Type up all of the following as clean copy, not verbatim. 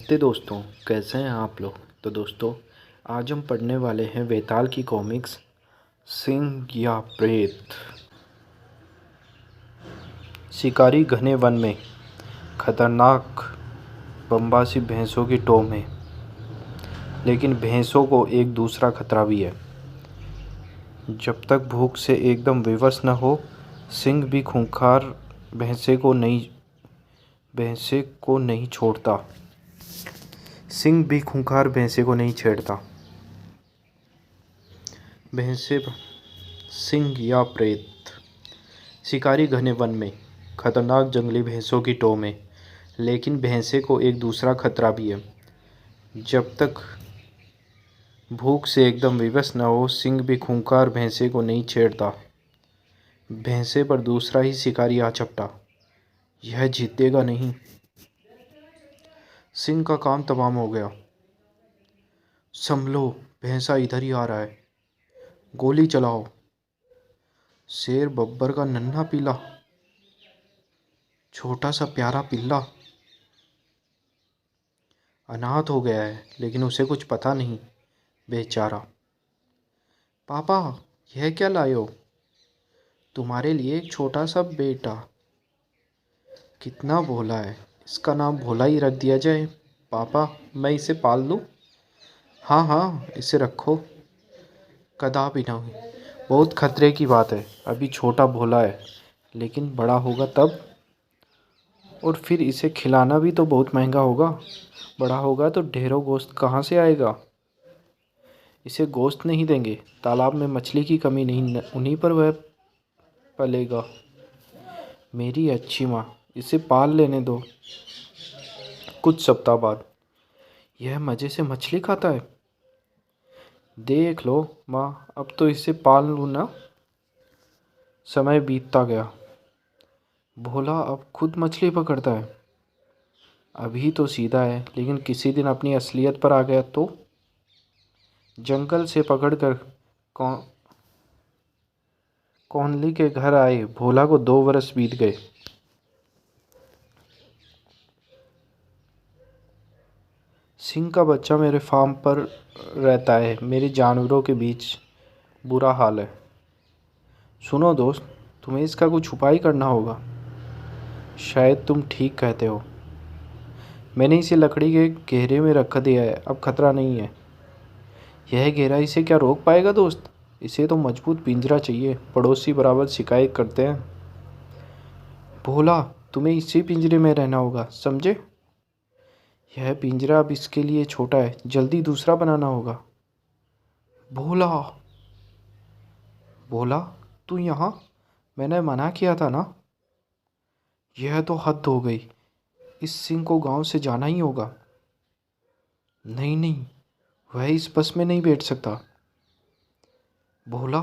नमस्ते दोस्तों, कैसे हैं आप लोग। तो दोस्तों, आज हम पढ़ने वाले हैं वेताल की कॉमिक्स सिंह या प्रेत। शिकारी घने वन में, खतरनाक बमबासी भैंसों की टोह में। लेकिन भैंसों को एक दूसरा खतरा भी है। जब तक भूख से एकदम विवश न हो, सिंह भी खूंखार भैंसे को नहीं छोड़ता। सिंह भी खूंखार भैंसे को नहीं छेड़ता। भैंसे सिंह या प्रेत। शिकारी घने वन में, खतरनाक जंगली भैंसों की टोह में। लेकिन भैंसे को एक दूसरा खतरा भी है। जब तक भूख से एकदम विवश न हो, सिंह भी खूंखार भैंसे को नहीं छेड़ता। भैंसे पर दूसरा ही शिकारी आ चपटा। यह जीतेगा नहीं। सिंह का काम तमाम हो गया। संभलो, भैंसा इधर ही आ रहा है। गोली चलाओ। शेर बब्बर का नन्हा पीला छोटा सा प्यारा पिल्ला अनाथ हो गया है, लेकिन उसे कुछ पता नहीं, बेचारा। पापा, यह क्या लाए हो? तुम्हारे लिए एक छोटा सा बेटा। कितना भोला है, इसका नाम भोला ही रख दिया जाए। पापा, मैं इसे पाल लूँ? हाँ हाँ, इसे रखो। कदापि नहीं, बहुत खतरे की बात है। अभी छोटा भोला है, लेकिन बड़ा होगा तब। और फिर इसे खिलाना भी तो बहुत महंगा होगा। बड़ा होगा तो ढेरों गोश्त कहाँ से आएगा। इसे गोश्त नहीं देंगे, तालाब में मछली की कमी नहीं, उन्हीं पर वह पलेगा। मेरी अच्छी माँ, इसे पाल लेने दो। कुछ सप्ताह बाद, यह मज़े से मछली खाता है। देख लो माँ, अब तो इसे पाल लूँ ना। समय बीतता गया। भोला अब खुद मछली पकड़ता है। अभी तो सीधा है, लेकिन किसी दिन अपनी असलियत पर आ गया तो। जंगल से पकड़कर कोनली के घर आए भोला को 2 वर्ष बीत गए। सिंह का बच्चा मेरे फार्म पर रहता है, मेरे जानवरों के बीच बुरा हाल है। सुनो दोस्त, तुम्हें इसका कुछ उपाय करना होगा। शायद तुम ठीक कहते हो। मैंने इसे लकड़ी के घेरे में रख दिया है, अब खतरा नहीं है। यह घेरा इसे क्या रोक पाएगा दोस्त? इसे तो मजबूत पिंजरा चाहिए। पड़ोसी बराबर शिकायत करते हैं। भोला, तुम्हें इसी पिंजरे में रहना होगा, समझे? यह पिंजरा अब इसके लिए छोटा है, जल्दी दूसरा बनाना होगा। भोला, भोला, तू यहाँ? मैंने मना किया था ना। यह तो हद हो गई। इस सिंह को गांव से जाना ही होगा। नहीं नहीं, वह इस बस में नहीं बैठ सकता। भोला,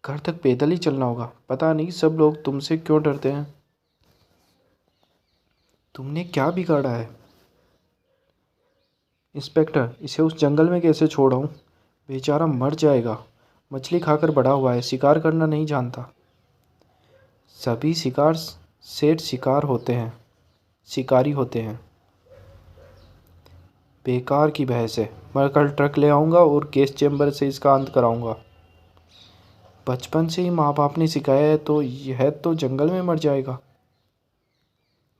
घर तक पैदल ही चलना होगा। पता नहीं सब लोग तुमसे क्यों डरते हैं। तुमने क्या बिगाड़ा है? इंस्पेक्टर, इसे उस जंगल में कैसे छोड़ाऊं? बेचारा मर जाएगा। मछली खाकर बड़ा हुआ है, शिकार करना नहीं जानता। सभी शिकार सेठ शिकारी होते हैं। बेकार की बहस है। मैं कल ट्रक ले आऊँगा और गैस चैम्बर से इसका अंत कराऊँगा। बचपन से ही माँ बाप ने सिखाया है, तो यह तो जंगल में मर जाएगा।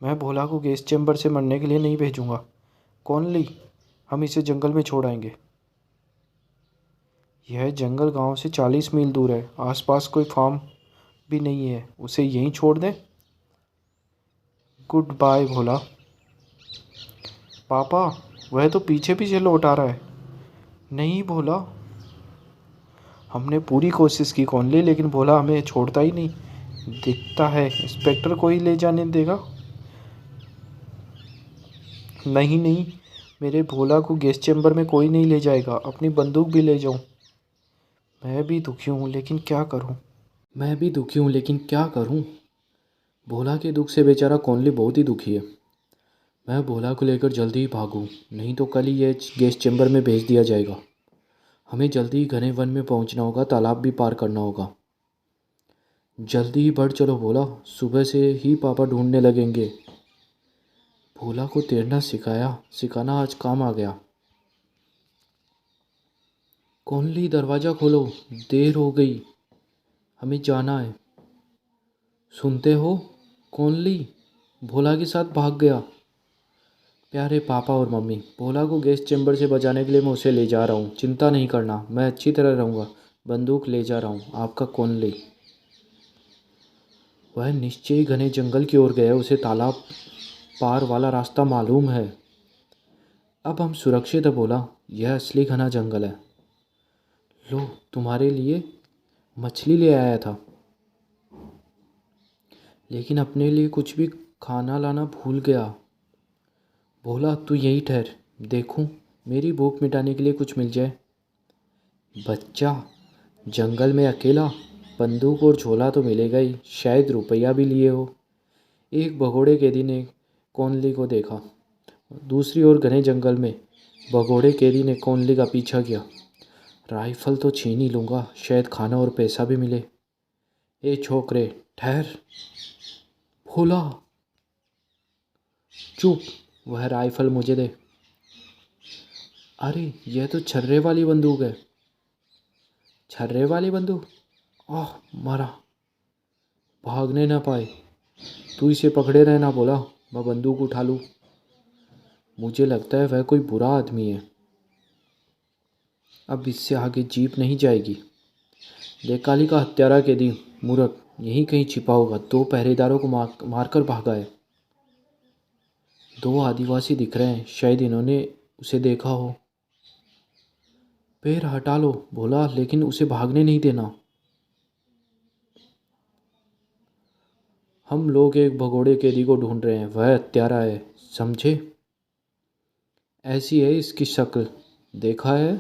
मैं भोला को गैस चैम्बर से मरने के लिए नहीं भेजूँगा। कौन ली, हम इसे जंगल में छोड़ आएंगे। यह जंगल गांव से 40 मील दूर है। आसपास कोई फार्म भी नहीं है। उसे यहीं छोड़ दें। गुड बाय भोला। पापा, वह तो पीछे पीछे लौट आ रहा है। नहीं भोला, हमने पूरी कोशिश की कॉनली, लेकिन भोला हमें छोड़ता ही नहीं। दिखता है इंस्पेक्टर को ही ले जाने देगा। नहीं नहीं, मेरे भोला को गैस चैम्बर में कोई नहीं ले जाएगा। अपनी बंदूक भी ले जाऊं। मैं भी दुखी हूँ, लेकिन क्या करूँ। भोला के दुख से बेचारा कॉनली बहुत ही दुखी है। मैं भोला को लेकर जल्दी ही भागूं, नहीं तो कल ही यह गैस चैम्बर में भेज दिया जाएगा। हमें जल्दी ही घने वन में पहुंचना होगा, तालाब भी पार करना होगा। जल्दी ही बढ़ चलो भोला, सुबह से ही पापा ढूंढने लगेंगे। भोला को तैरना सिखाना आज काम आ गया। कौनली दरवाज़ा खोलो, देर हो गई, हमें जाना है। सुनते हो कौनली, भोला के साथ भाग गया। प्यारे पापा और मम्मी, भोला को गैस चैम्बर से बचाने के लिए मैं उसे ले जा रहा हूँ। चिंता नहीं करना, मैं अच्छी तरह रहूँगा। बंदूक ले जा रहा हूँ, आपका कौनली। वह निश्चय ही घने जंगल की ओर गया। उसे तालाब पार वाला रास्ता मालूम है। अब हम सुरक्षित है भोला, यह असली घना जंगल है। लो, तुम्हारे लिए मछली ले आया था, लेकिन अपने लिए कुछ भी खाना लाना भूल गया। भोला तू यहीं ठहर, देखूं मेरी भूख मिटाने के लिए कुछ मिल जाए। बच्चा, जंगल में अकेला, बंदूक और झोला तो मिलेगा ही, शायद रुपया भी लिए हो। एक भगोड़े कैदी ने कौनली को देखा। दूसरी ओर घने जंगल में भगोड़े कैदी ने कौनली का पीछा किया। राइफल तो छीन ही लूँगा, शायद खाना और पैसा भी मिले। ए छोकरे, ठहर। भोला, चुप, वह राइफल मुझे दे। अरे यह तो छर्रे वाली बंदूक है। छर्रे वाली बंदूक, आह मारा, भागने ना पाए। तू इसे पकड़े रहना बोला, मैं बंदूक उठा लूँ। मुझे लगता है वह कोई बुरा आदमी है। अब इससे आगे जीप नहीं जाएगी। देकाली का हत्यारा कैदी मूर्ख यहीं कहीं छिपा होगा। 2 पहरेदारों को मारकर भागा है। 2 आदिवासी दिख रहे हैं, शायद इन्होंने उसे देखा हो। पैर हटा लो भोला, लेकिन उसे भागने नहीं देना। हम लोग एक भगोड़े कैदी को ढूंढ रहे हैं, वह हत्यारा है, समझे? ऐसी है इसकी शक्ल, देखा है?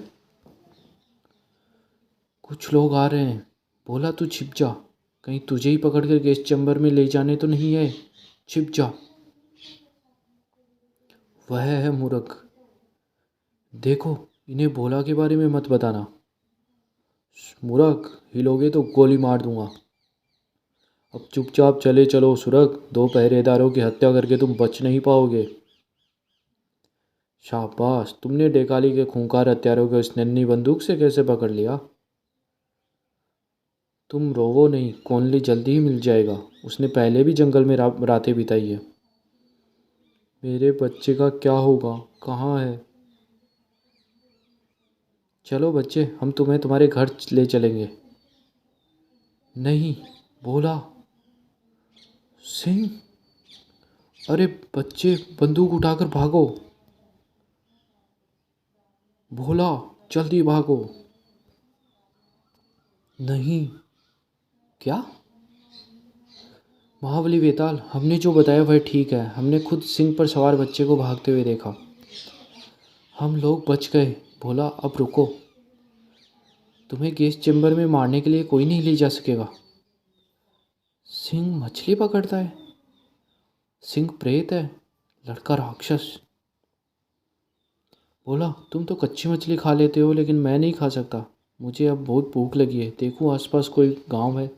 कुछ लोग आ रहे हैं। भोला तू छिप जा, कहीं तुझे ही पकड़कर गैस चैम्बर में ले जाने तो नहीं है। छिप जा। वह है मूर्ख। देखो, इन्हें भोला के बारे में मत बताना। मूर्ख, हिलोगे तो गोली मार दूंगा। अब चुपचाप चले चलो सुरग, 2 पहरेदारों की हत्या करके तुम बच नहीं पाओगे। शाबाश, तुमने डेकाली के खूंखार हत्यारों को इस नन्ही बंदूक से कैसे पकड़ लिया? तुम रोवो नहीं, कौनली जल्दी ही मिल जाएगा। उसने पहले भी जंगल में रातें बिताई है। मेरे बच्चे का क्या होगा, कहाँ है? चलो बच्चे, हम तुम्हें तुम्हारे घर ले चलेंगे। नहीं, भोला, सिंह, अरे बच्चे बंदूक उठाकर भागो। भोला, जल्दी भागो। नहीं, क्या? महाबली वेताल, हमने जो बताया वह ठीक है। हमने खुद सिंह पर सवार बच्चे को भागते हुए देखा। हम लोग बच गए। भोला अब रुको, तुम्हें गैस चैम्बर में मारने के लिए कोई नहीं ले जा सकेगा। सिंह मछली पकड़ता है? सिंह प्रेत है, लड़का राक्षस। बोला तुम तो कच्ची मछली खा लेते हो, लेकिन मैं नहीं खा सकता। मुझे अब बहुत भूख लगी है, देखूं आसपास कोई गांव है।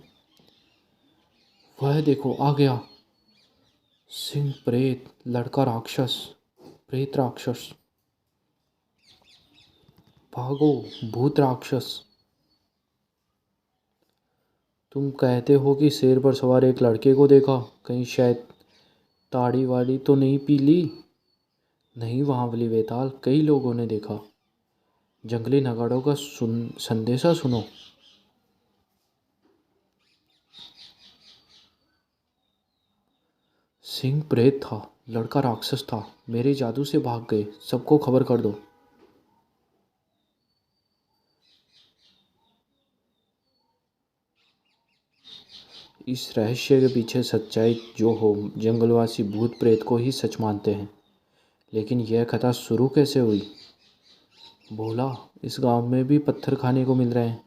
वह देखो आ गया। सिंह प्रेत, लड़का राक्षस, प्रेत राक्षस। भागो भूत राक्षस। तुम कहते हो कि शेर पर सवार एक लड़के को देखा, कहीं शायद ताड़ी वाड़ी तो नहीं पी ली? नहीं महाबली वेताल, कई लोगों ने देखा। जंगली नगाड़ों का संदेशा सुनो। सिंह प्रेत था, लड़का राक्षस था, मेरे जादू से भाग गए। सबको खबर कर दो। इस रहस्य के पीछे सच्चाई जो हो, जंगलवासी भूत प्रेत को ही सच मानते हैं। लेकिन यह कथा शुरू कैसे हुई? बोला इस गांव में भी पत्थर खाने को मिल रहे हैं।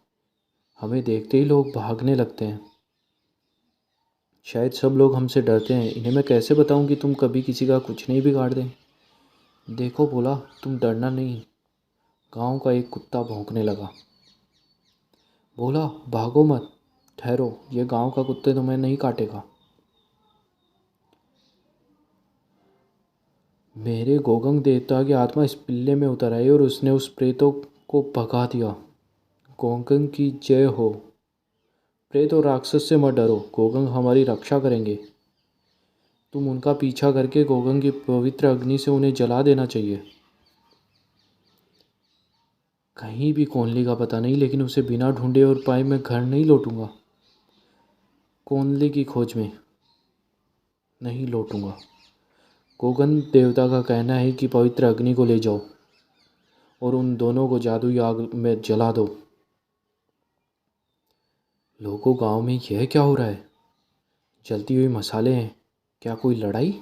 हमें देखते ही लोग भागने लगते हैं। शायद सब लोग हमसे डरते हैं। इन्हें मैं कैसे बताऊं कि तुम कभी किसी का कुछ नहीं बिगाड़ दें। देखो बोला, तुम डरना नहीं। गांव का एक कुत्ता भौंकने लगा। बोला भागो मत, ठहरो, ये गांव का कुत्ते तुम्हें नहीं काटेगा। मेरे गोगंग देवता की आत्मा इस पिल्ले में उतर आई और उसने उस प्रेतों को भगा दिया। गोगंग की जय हो। प्रेत और राक्षस से मत डरो, गोगंग हमारी रक्षा करेंगे। तुम उनका पीछा करके गोगंग की पवित्र अग्नि से उन्हें जला देना चाहिए। कहीं भी कोनली का पता नहीं, लेकिन उसे बिना ढूंढे और पाए मैं घर नहीं लौटूंगा। कोनली की खोज में नहीं लौटूंगा। गोगन देवता का कहना है कि पवित्र अग्नि को ले जाओ और उन दोनों को जादुई आग में जला दो। लोगों, गांव में यह क्या हो रहा है? जलती हुई मसाले हैं। क्या कोई लड़ाई?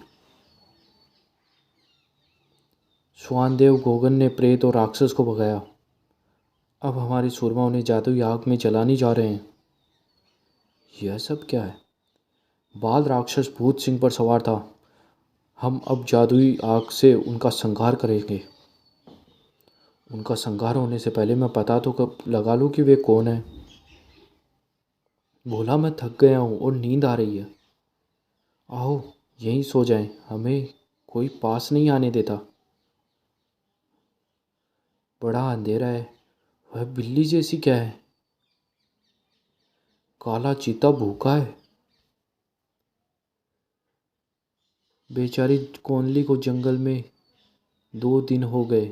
स्वानदेव गोगन ने प्रेत और राक्षस को भगाया। अब हमारे सूरमा उन्हें जादुई आग में जलाने जा रहे हैं। यह सब क्या है? बाल राक्षस भूत सिंह पर सवार था। हम अब जादुई आग से उनका संहार करेंगे। उनका संहार होने से पहले मैं पता तो कब लगा लूँ कि वे कौन है। बोला, मैं थक गया हूँ और नींद आ रही है। आओ यहीं सो जाएं, हमें कोई पास नहीं आने देता। बड़ा अंधेरा है। वह बिल्ली जैसी क्या है? काला चीता भूखा है। बेचारी कोनली को जंगल में 2 दिन हो गए।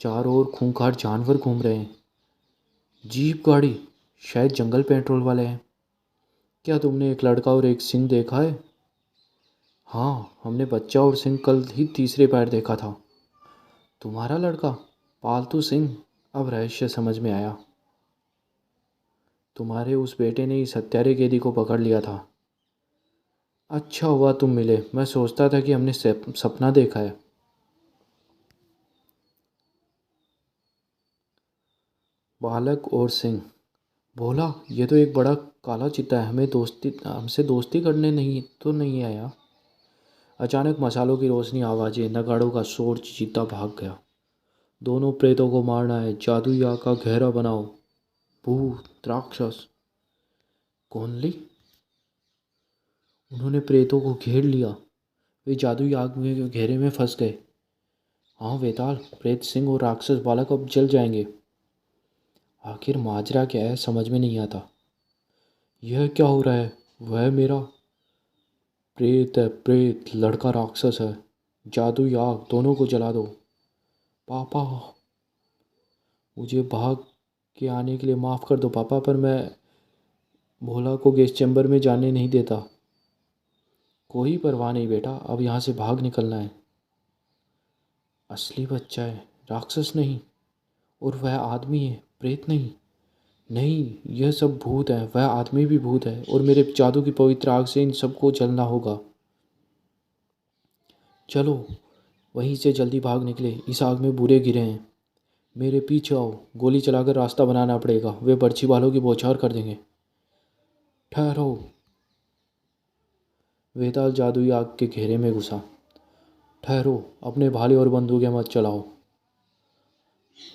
चारों ओर खूंखार जानवर घूम रहे हैं। जीप गाड़ी, शायद जंगल पेट्रोल वाले हैं। क्या तुमने एक लड़का और एक सिंह देखा है? हाँ, हमने बच्चा और सिंह कल ही तीसरे पैर देखा था। तुम्हारा लड़का पालतू सिंह? अब रहस्य समझ में आया। तुम्हारे उस बेटे ने इस हत्यारे कैदी को पकड़ लिया था। अच्छा हुआ तुम मिले, मैं सोचता था कि हमने सपना देखा है। बालक और सिंह। भोला, ये तो एक बड़ा काला चीता है। हमसे दोस्ती करने नहीं आया। अचानक मसालों की रोशनी, आवाज़ें, नगाड़ों का शोर, चीता भाग गया। दोनों प्रेतों को मारना है, जादुई आग का घेरा बनाओ। भूत, राक्षस, कोनली, उन्होंने प्रेतों को घेर लिया। वे जादुई आग में घेरे में फंस गए। हाँ वेताल, प्रेत सिंह और राक्षस बालक अब जल जाएंगे। आखिर माजरा क्या है समझ में नहीं आता। यह क्या हो रहा है? वह मेरा प्रेत है। प्रेत, लड़का राक्षस है। जादुई आग, दोनों को जला दो। पापा, मुझे भाग के आने के लिए माफ़ कर दो पापा, पर मैं भोला को गैस चैम्बर में जाने नहीं देता। कोई परवाह नहीं बेटा, अब यहाँ से भाग निकलना है। असली बच्चा है, राक्षस नहीं। और वह आदमी है, प्रेत नहीं। नहीं, यह सब भूत है। वह आदमी भी भूत है और मेरे जादू की पवित्र आग से इन सबको जलना होगा। चलो वहीं से जल्दी भाग निकले, इस आग में बुरे गिरे हैं। मेरे पीछे आओ, गोली चलाकर रास्ता बनाना पड़ेगा, वे बर्छी वालों की बौछार कर देंगे। ठहरो। वेताल जादुई आग के घेरे में घुसा। ठहरो, अपने भाले और बंदूकें मत चलाओ।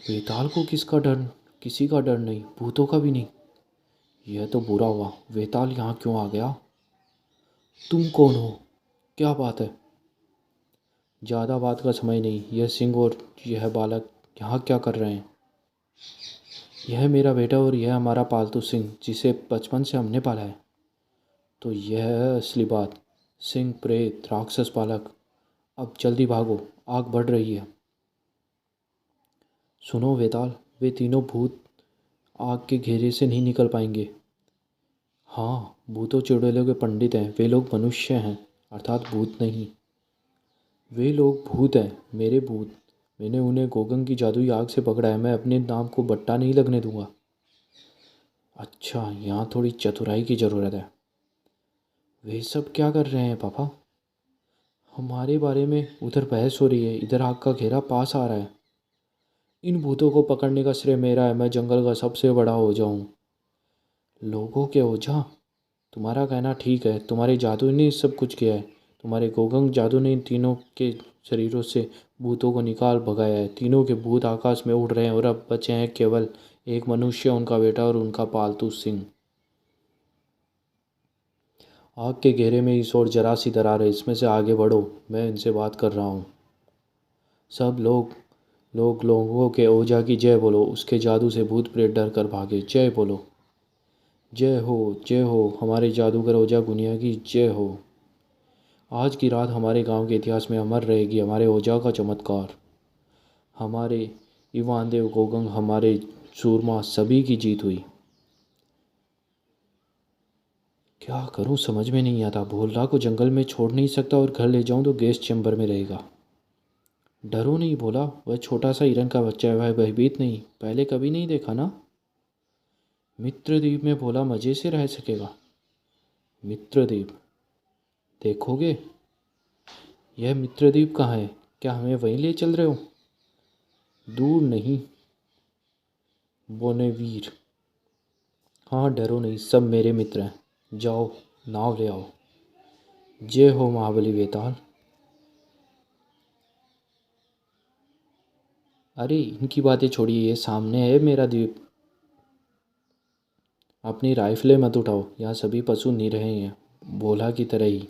वेताल को किसी का डर नहीं, भूतों का भी नहीं। यह तो बुरा हुआ। वेताल यहाँ क्यों आ गया? तुम कौन हो? क्या बात है? ज़्यादा बात का समय नहीं। यह सिंह और यह बालक यहाँ क्या कर रहे हैं? यह मेरा बेटा और यह हमारा पालतू सिंह, जिसे बचपन से हमने पाला है। तो यह है असली बात। सिंह, प्रेत, राक्षस, बालक, अब जल्दी भागो, आग बढ़ रही है। सुनो वेताल, वे तीनों भूत आग के घेरे से नहीं निकल पाएंगे। हाँ, भूतों चुड़ैलों के पंडित हैं। वे लोग मनुष्य हैं, अर्थात भूत नहीं। वे लोग भूत हैं, मेरे भूत। मैंने उन्हें गोगन की जादुई आग से पकड़ा है। मैं अपने नाम को बट्टा नहीं लगने दूंगा। अच्छा, यहाँ थोड़ी चतुराई की ज़रूरत है। वे सब क्या कर रहे हैं पापा? हमारे बारे में उधर बहस हो रही है, इधर आग का घेरा पास आ रहा है। इन भूतों को पकड़ने का श्रेय मेरा है। मैं जंगल का सबसे बड़ा ओझा हूँ। लोगों के ओझा? तुम्हारा कहना ठीक है। तुम्हारे जादू ने सब कुछ किया है। तुम्हारे गोगंग जादू ने इन तीनों के शरीरों से भूतों को निकाल भगाया है। तीनों के भूत आकाश में उड़ रहे हैं और अब बचे हैं केवल एक मनुष्य, उनका बेटा और उनका पालतू सिंह। आग के घेरे में इस ओर जरा सी दरार है, इसमें से आगे बढ़ो, मैं इनसे बात कर रहा हूँ। सब लोगों के ओझा की जय बोलो, उसके जादू से भूत प्रेत डर कर भागे। जय बोलो। जय हो हमारे जादूगर ओझा गुनिया की जय हो। आज की रात हमारे गांव के इतिहास में अमर रहेगी, हमारे ओझा का चमत्कार, हमारे इवान देव गोगंग, हमारे सूरमा सभी की जीत हुई। क्या करूं समझ में नहीं आता। भोला को जंगल में छोड़ नहीं सकता और घर ले जाऊं तो गैस चैम्बर में रहेगा। डरो नहीं भोला, वह छोटा सा हिरन का बच्चा है, वह भयभीत नहीं, पहले कभी नहीं देखा ना। मित्रद्वीप में भोला मज़े से रह सकेगा। मित्रद्वीप देखोगे? यह मित्रद्वीप कहाँ है? क्या हमें वहीं ले चल रहे हो? दूर नहीं बोनेवीर। हाँ डरो नहीं, सब मेरे मित्र हैं। जाओ नाव ले आओ। जय हो महाबली वेताल। अरे इनकी बातें छोड़िए, ये सामने है मेरा द्वीप। अपनी राइफलें मत उठाओ, यहाँ सभी पशु निरहे हैं, भोला की तरह ही।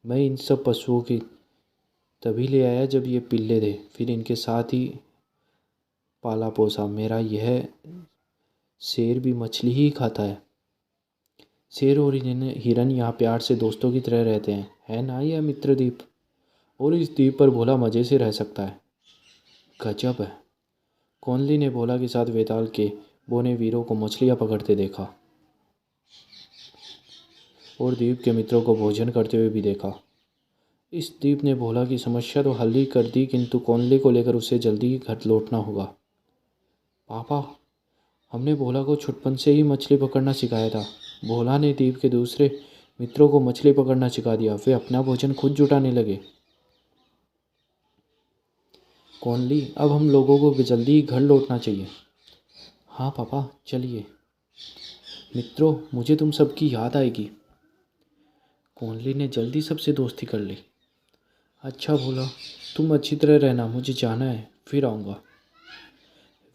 मैं इन सब पशुओं की तभी ले आया जब ये पिल्ले थे, फिर इनके साथ ही पाला पोसा। मेरा यह शेर भी मछली ही खाता है। शेर और हिरन यहाँ प्यार से दोस्तों की तरह रहते हैं, है ना यह मित्रद्वीप। और इस द्वीप पर भोला मज़े से रह सकता है। गजब है। कौनली ने भोला के साथ वेताल के बोने वीरों को मछलियाँ पकड़ते देखा और द्वीप के मित्रों को भोजन करते हुए भी देखा। इस द्वीप ने भोला की समस्या तो हल ही कर दी, किंतु कौनली को लेकर उसे जल्दी ही घर लौटना होगा। पापा, हमने भोला को छुटपन से ही मछली पकड़ना सिखाया था। भोला ने द्वीप के दूसरे मित्रों को मछली पकड़ना सिखा दिया, वे अपना भोजन खुद जुटाने लगे। कौनली, अब हम लोगों को जल्दी ही घर लौटना चाहिए। हाँ पापा चलिए। मित्रों, मुझे तुम सबकी याद आएगी। कौनली ने जल्दी सबसे दोस्ती कर ली। अच्छा भोला, तुम अच्छी तरह रहना, मुझे जाना है, फिर आऊँगा।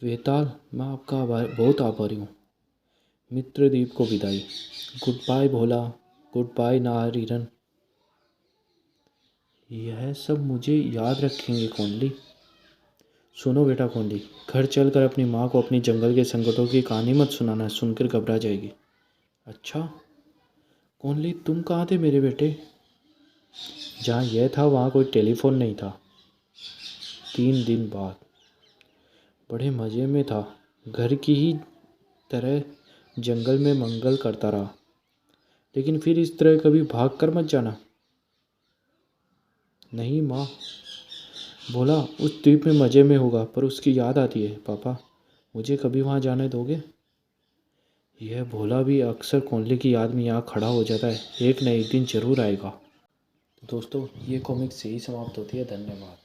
वेताल, मैं आपका बहुत आभारी हूँ। मित्रद्वीप को विदाई। गुड बाय भोला, गुड बाय नाहरीरन। यह सब मुझे याद रखेंगे कौनली। सुनो बेटा कौनली, घर चलकर अपनी माँ को अपनी जंगल के संकटों की कहानी मत सुनाना, सुनकर घबरा जाएगी। अच्छा कौनली, तुम कहाँ थे मेरे बेटे? जहाँ यह था वहाँ कोई टेलीफोन नहीं था। 3 दिन बाद बड़े मज़े में था, घर की ही तरह जंगल में मंगल करता रहा। लेकिन फिर इस तरह कभी भाग कर मत जाना। नहीं माँ। बोला उस द्वीप में मज़े में होगा, पर उसकी याद आती है। पापा, मुझे कभी वहाँ जाने दोगे? यह भोला भी अक्सर कौनली की याद में यहाँ खड़ा हो जाता है, एक न एक दिन ज़रूर आएगा। दोस्तों, ये कॉमिक्स यही समाप्त होती है। धन्यवाद।